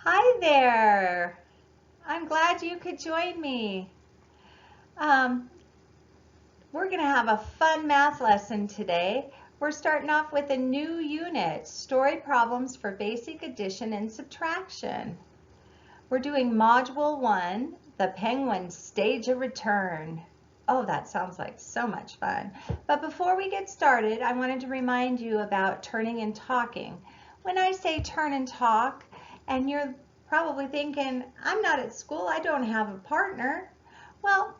Hi there. I'm glad you could join me. Um, we're going to have a fun math lesson today. We're starting off with a new unit, story problems for basic addition and subtraction. We're doing module 1, the penguins stage a return. Oh, that sounds like so much fun. But before we get started, I wanted to remind you about turning and talking. When I say turn and talk, and you're probably thinking, I'm not at school, I don't have a partner. Well,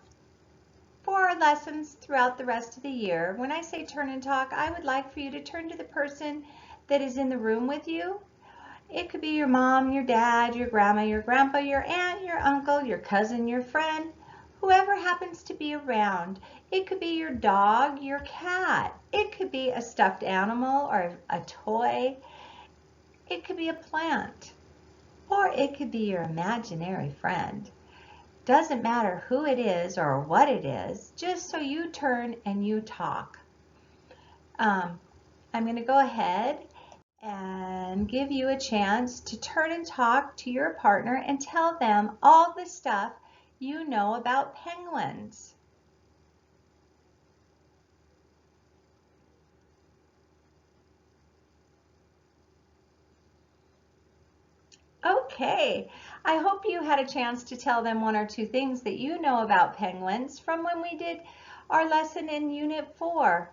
for our lessons throughout the rest of the year, when I say turn and talk, I would like for you to turn to the person that is in the room with you. It could be your mom, your dad, your grandma, your grandpa, your aunt, your uncle, your cousin, your friend, whoever happens to be around. It could be your dog, your cat. It could be a stuffed animal or a toy. It could be a plant. Or it could be your imaginary friend. Doesn't matter who it is or what it is, just so you turn and you talk. I'm going to go ahead and give you a chance to turn and talk to your partner and tell them all the stuff you know about penguins. Okay, I hope you had a chance to tell them one or two things that you know about penguins from when we did our lesson in Unit 4.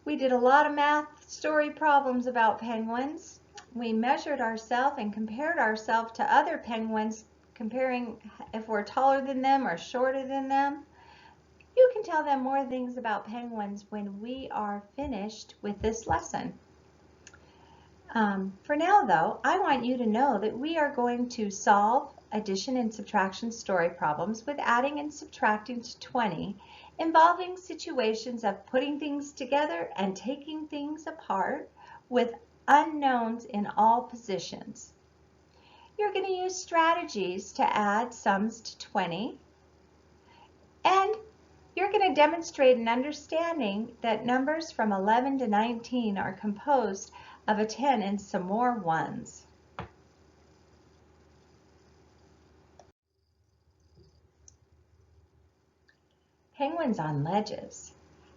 We did a lot of math story problems about penguins. We measured ourselves and compared ourselves to other penguins, comparing if we're taller than them or shorter than them. You can tell them more things about penguins when we are finished with this lesson. For now, though, I want you to know that we are going to solve addition and subtraction story problems with adding and subtracting to 20, involving situations of putting things together and taking things apart with unknowns in all positions. You're going to use strategies to add sums to 20, and you're going to demonstrate an understanding that numbers from 11 to 19 are composed of a 10 and some more ones. Penguins on ledges.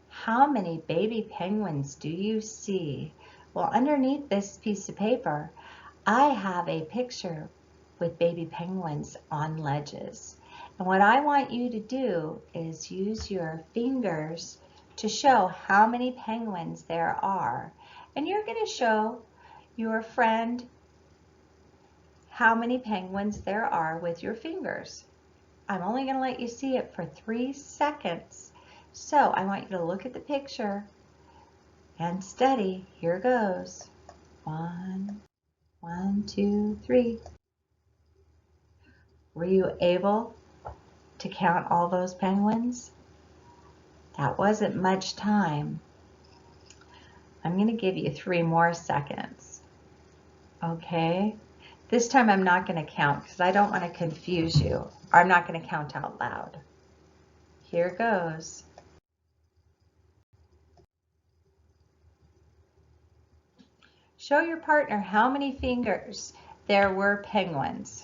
How many baby penguins do you see? Well, underneath this piece of paper, I have a picture with baby penguins on ledges. And what I want you to do is use your fingers to show how many penguins there are. And you're going to show your friend how many penguins there are with your fingers. I'm only going to let you see it for 3 seconds. So I want you to look at the picture and study. Here goes. 1, 1, 2, 3. Were you able to count all those penguins? That wasn't much time. I'm going to give you 3 more seconds. Okay? This time I'm not going to count because I don't want to confuse you. I'm not going to count out loud. Here goes. Show your partner how many fingers there were penguins.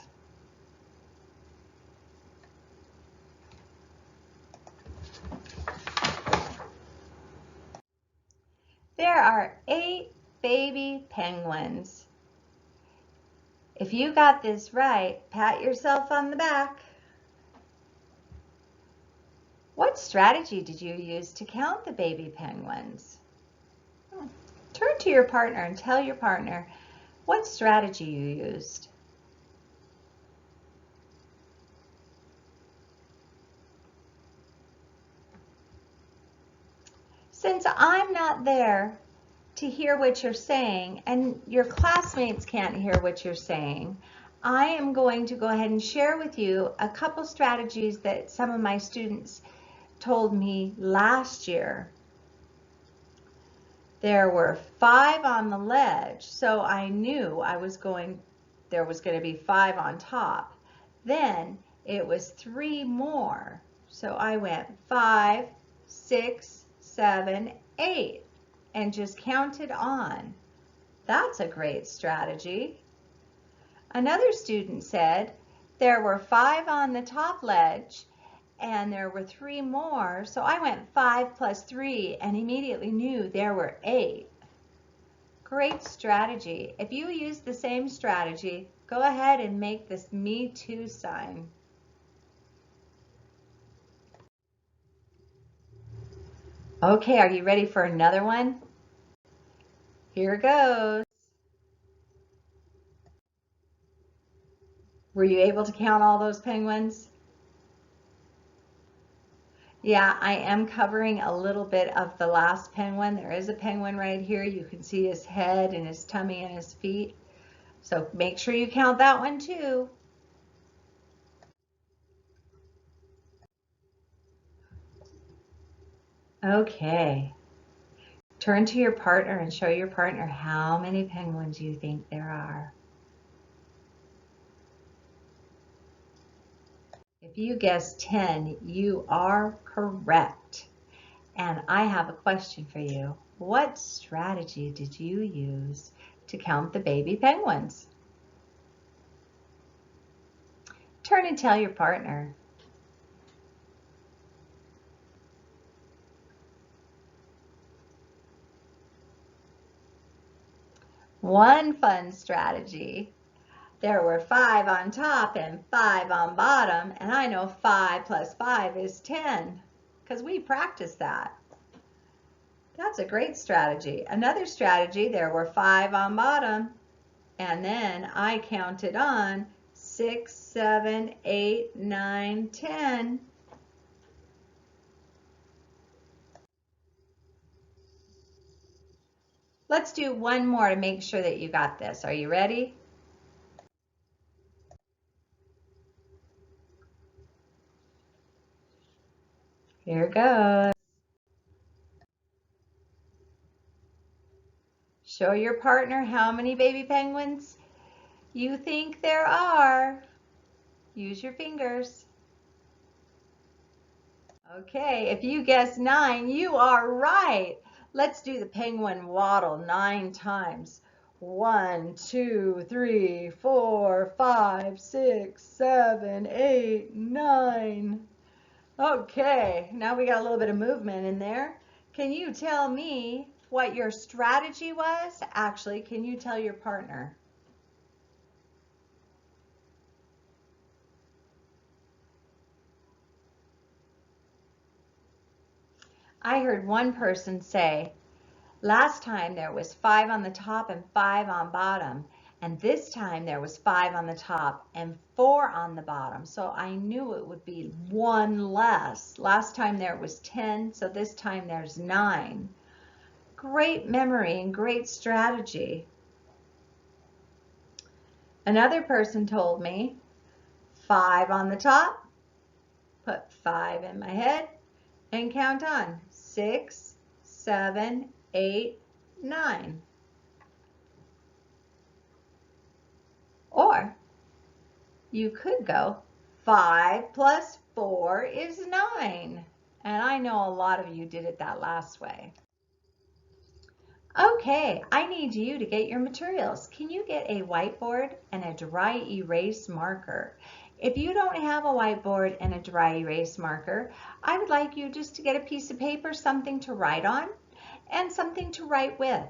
There are 8 baby penguins. If you got this right, pat yourself on the back. What strategy did you use to count the baby penguins? Turn to your partner and tell your partner what strategy you used. Since I'm not there to hear what you're saying and your classmates can't hear what you're saying, I am going to go ahead and share with you a couple strategies that some of my students told me last year. There were 5 on the ledge, so I knew there was going to be 5 on top. Then it was 3 more, so I went 5, 6, 7, 8, and just counted on. That's a great strategy. Another student said there were 5 on the top ledge and there were 3 more, so I went 5 plus 3 and immediately knew there were 8. Great strategy. If you use the same strategy, go ahead and make this Me Too sign. Okay, are you ready for another one? Here goes. Were you able to count all those penguins? Yeah, I am covering a little bit of the last penguin. There is a penguin right here. You can see his head and his tummy and his feet. So make sure you count that one too. Okay. Turn to your partner and show your partner how many penguins you think there are. If you guess 10, you are correct. And I have a question for you. What strategy did you use to count the baby penguins? Turn and tell your partner. One fun strategy. There were 5 on top and 5 on bottom, and I know 5 plus 5 is 10 because we practiced that. That's a great strategy. Another strategy, there were 5 on bottom, and then I counted on 6, 7, 8, 9, 10. Let's do one more to make sure that you got this. Are you ready? Here goes. Show your partner how many baby penguins you think there are. Use your fingers. Okay, if you guess 9, you are right. Let's do the penguin waddle 9 times. 1, 2, 3, 4, 5, 6, 7, 8, 9. Okay, now we got a little bit of movement in there. Can you tell me what your strategy was? Actually, can you tell your partner? I heard one person say, last time there was 5 on the top and 5 on bottom, and this time there was 5 on the top and 4 on the bottom. So I knew it would be 1 less. Last time there was 10, so this time there's 9. Great memory and great strategy. Another person told me 5 on the top, put 5 in my head, and count on 6, 7, 8, 9. Or you could go 5 plus 4 is 9. And I know a lot of you did it that last way. Okay, I need you to get your materials. Can you get a whiteboard and a dry erase marker? If you don't have a whiteboard and a dry erase marker, I would like you just to get a piece of paper, something to write on, and something to write with.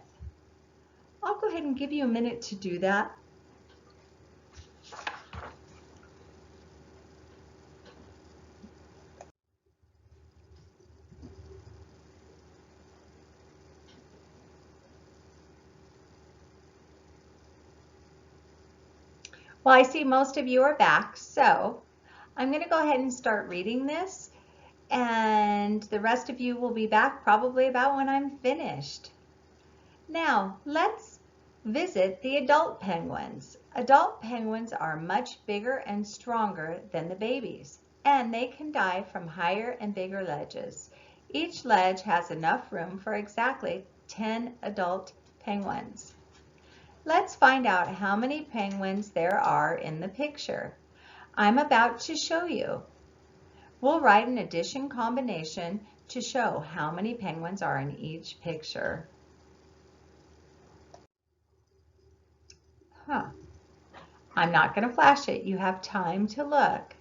I'll go ahead and give you a minute to do that. Well, I see most of you are back, so I'm going to go ahead and start reading this, and the rest of you will be back probably about when I'm finished. Now, let's visit the adult penguins. Adult penguins are much bigger and stronger than the babies, and they can dive from higher and bigger ledges. Each ledge has enough room for exactly 10 adult penguins. Let's find out how many penguins there are in the picture. I'm about to show you. We'll write an addition combination to show how many penguins are in each picture. I'm not going to flash it. You have time to look.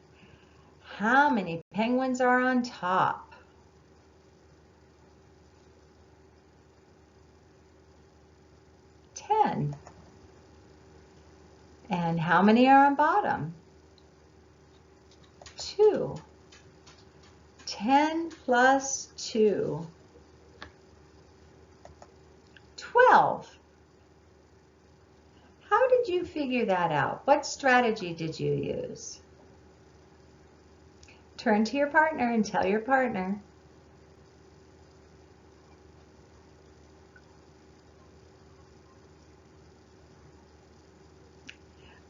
How many penguins are on top? 10. And how many are on bottom? 2. 10 plus 2. 12. How did you figure that out? What strategy did you use? Turn to your partner and tell your partner.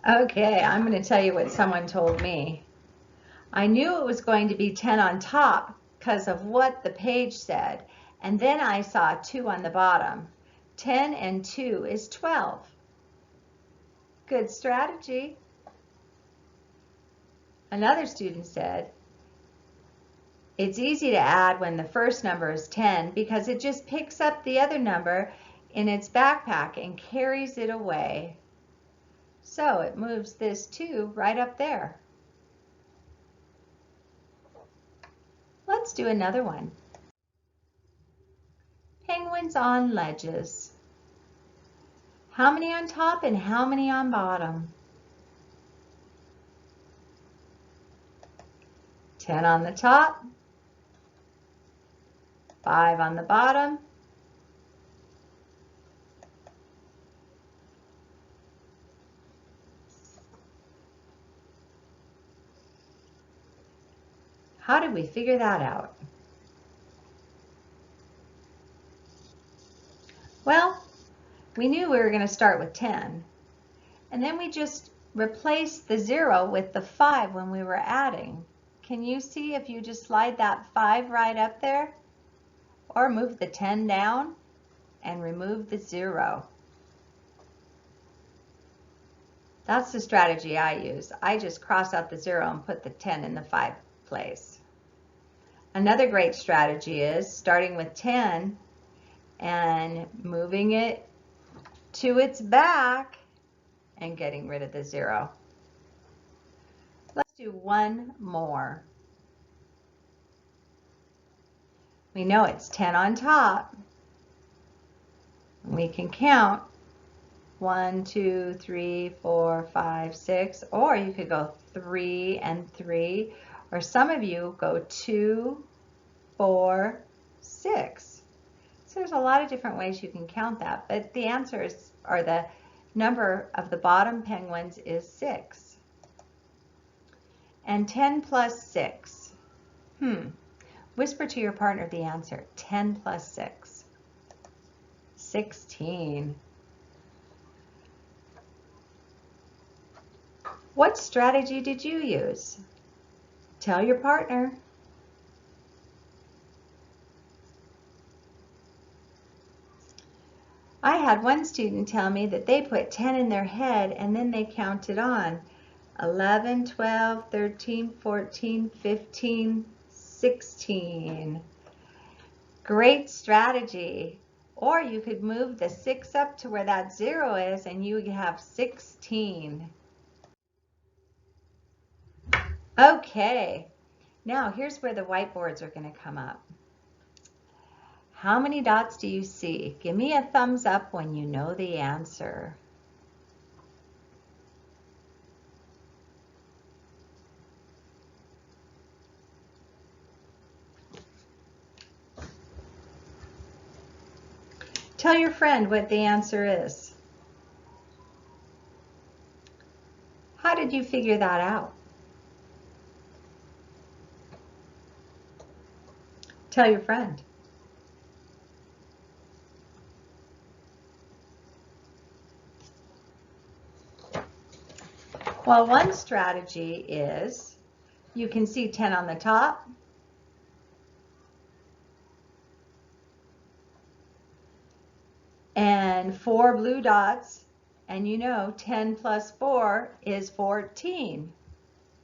Okay, I'm going to tell you what someone told me. I knew it was going to be 10 on top because of what the page said, and then I saw 2 on the bottom. 10 and 2 is 12. Good strategy. Another student said, it's easy to add when the first number is 10 because it just picks up the other number in its backpack and carries it away. So it moves this 2 right up there. Let's do another one. Penguins on ledges. How many on top and how many on bottom? 10 on the top, 5 on the bottom, how did we figure that out? Well, we knew we were going to start with 10, and then we just replaced the 0 with the 5 when we were adding. Can you see if you just slide that 5 right up there? Or move the 10 down and remove the 0. That's the strategy I use. I just cross out the 0 and put the 10 in the 5 place. Another great strategy is starting with 10 and moving it to its back and getting rid of the 0. Let's do one more. We know it's 10 on top. We can count 1, 2, 3, 4, 5, 6, or you could go 3 and 3, or some of you go 2, 4, 6. So there's a lot of different ways you can count that, but the answers are the number of the bottom penguins is 6. And 10 plus 6. Whisper to your partner the answer. 10 plus 6. 16. What strategy did you use? Tell your partner. I had one student tell me that they put 10 in their head and then they counted on 11, 12, 13, 14, 15, 16. Great strategy. Or you could move the 6 up to where that 0 is and you would have 16. Okay, now here's where the whiteboards are going to come up. How many dots do you see? Give me a thumbs up when you know the answer. Tell your friend what the answer is. How did you figure that out? Tell your friend. Well, one strategy is you can see 10 on the top. And 4 blue dots, and you know 10 plus 4 is 14.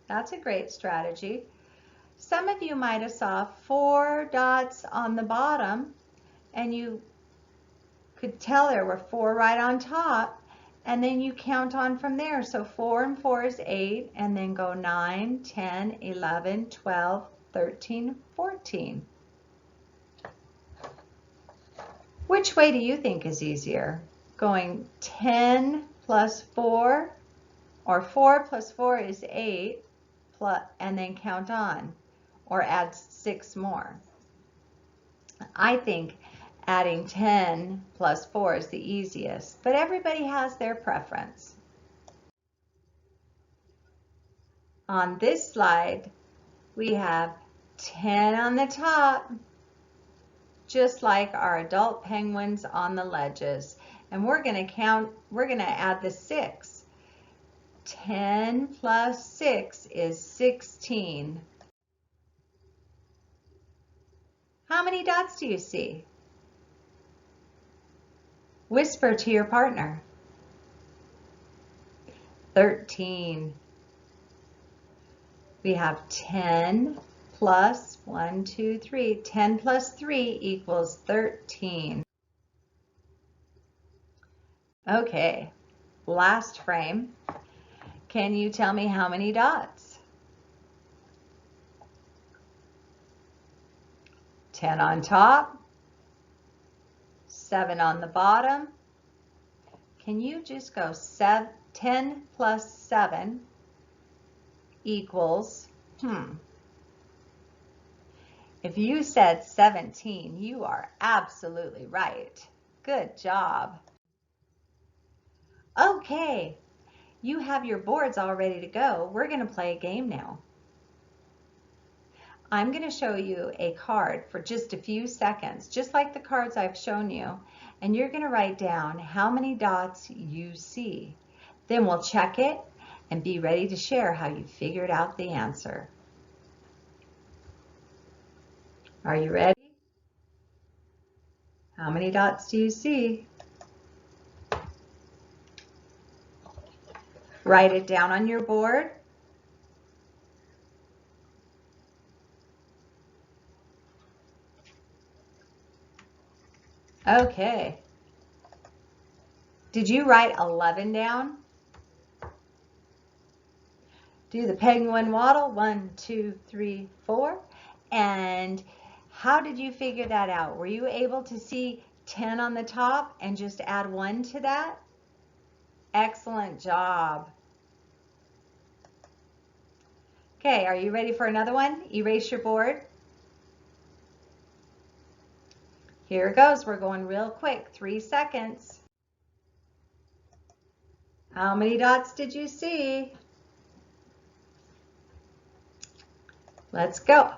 That's a great strategy. Some of you might have saw 4 dots on the bottom, and you could tell there were 4 right on top, and then you count on from there. So 4 and 4 is 8, and then go 9, 10, 11, 12, 13, 14. Which way do you think is easier? Going 10 plus 4, or 4 plus 4 is 8, and then count on, or add 6 more. I think adding 10 plus 4 is the easiest, but everybody has their preference. On this slide, we have 10 on the top, just like our adult penguins on the ledges. And we're going to add the 6. 10 plus 6 is 16. How many dots do you see? Whisper to your partner. 13. We have 10 plus 1, 2, 3. 10 plus 3 equals 13. Okay, last frame. Can you tell me how many dots? 10 on top, 7 on the bottom. Can you just go 10 plus 7 equals, If you said 17, you are absolutely right. Good job. Okay, you have your boards all ready to go. We're going to play a game now. I'm going to show you a card for just a few seconds, just like the cards I've shown you, and you're going to write down how many dots you see. Then we'll check it and be ready to share how you figured out the answer. Are you ready? How many dots do you see? Write it down on your board. Okay. Did you write 11 down? Do the penguin waddle, 1, 2, 3, 4. And how did you figure that out? Were you able to see 10 on the top and just add 1 to that? Excellent job. Okay, are you ready for another one? Erase your board. Here it goes. We're going real quick. 3 seconds. How many dots did you see? Let's go.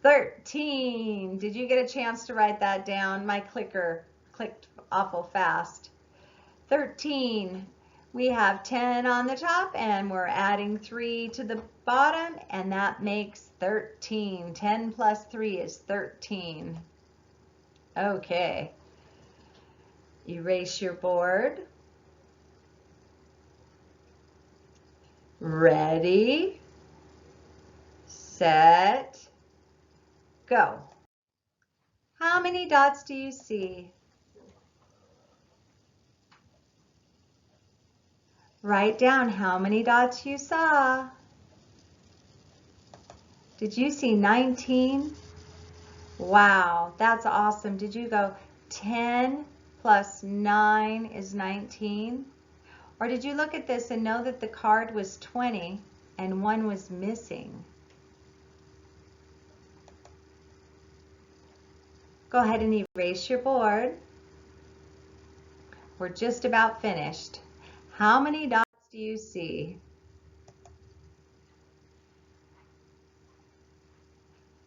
13. Did you get a chance to write that down? My clicker clicked awful fast. 13. We have 10 on the top and we're adding 3 to the bottom, and that makes 13. 10 plus 3 is 13. Okay. Erase your board. Ready, set, go. How many dots do you see? Write down how many dots you saw. Did you see 19? Wow, that's awesome. Did you go 10 plus 9 is 19? Or did you look at this and know that the card was 20 and 1 was missing? Go ahead and erase your board. We're just about finished. How many dots do you see?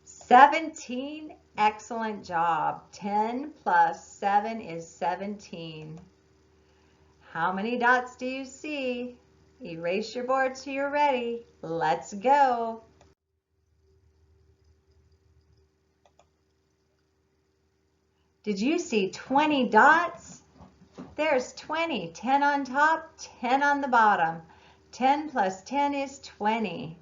17. Excellent job. 10 plus 7 is 17. How many dots do you see? Erase your board so you're ready. Let's go. Did you see 20 dots? There's 20. 10 on top, 10 on the bottom. 10 plus 10 is 20.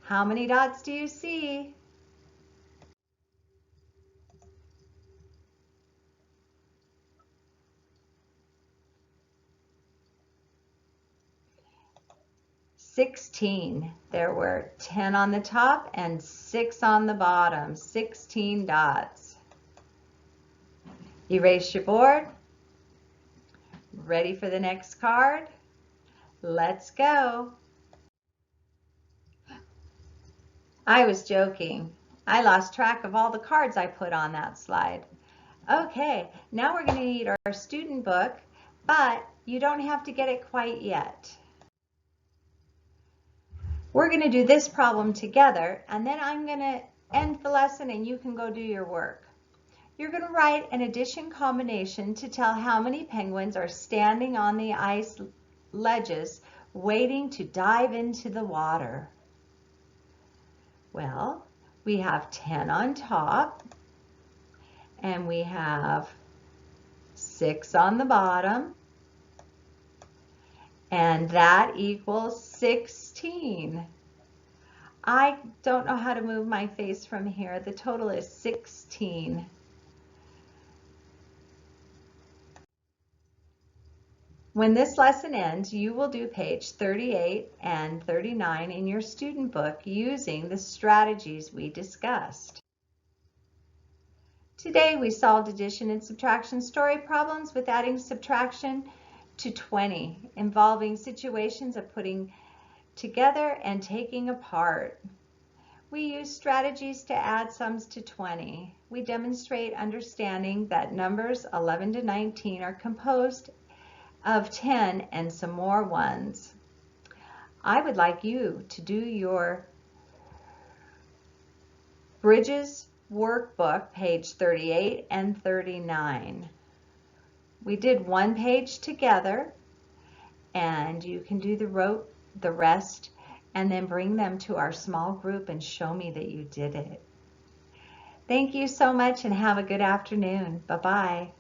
How many dots do you see? 16. There were 10 on the top and 6 on the bottom, 16 dots. Erase your board. Ready for the next card? Let's go. I was joking. I lost track of all the cards I put on that slide. Okay, now we're going to need our student book, but you don't have to get it quite yet. We're going to do this problem together, and then I'm going to end the lesson and you can go do your work. You're going to write an addition combination to tell how many penguins are standing on the ice ledges waiting to dive into the water. Well, we have 10 on top and we have 6 on the bottom, and that equals 16. I don't know how to move my face from here. The total is 16. When this lesson ends, you will do page 38 and 39 in your student book using the strategies we discussed. Today we solved addition and subtraction story problems with adding subtraction to 20, involving situations of putting together and taking apart. We use strategies to add sums to 20. We demonstrate understanding that numbers 11 to 19 are composed of 10 and some more ones. I would like you to do your Bridges workbook, page 38 and 39. We did one page together, and you can do the rest and then bring them to our small group and show me that you did it. Thank you so much and have a good afternoon. Bye-bye.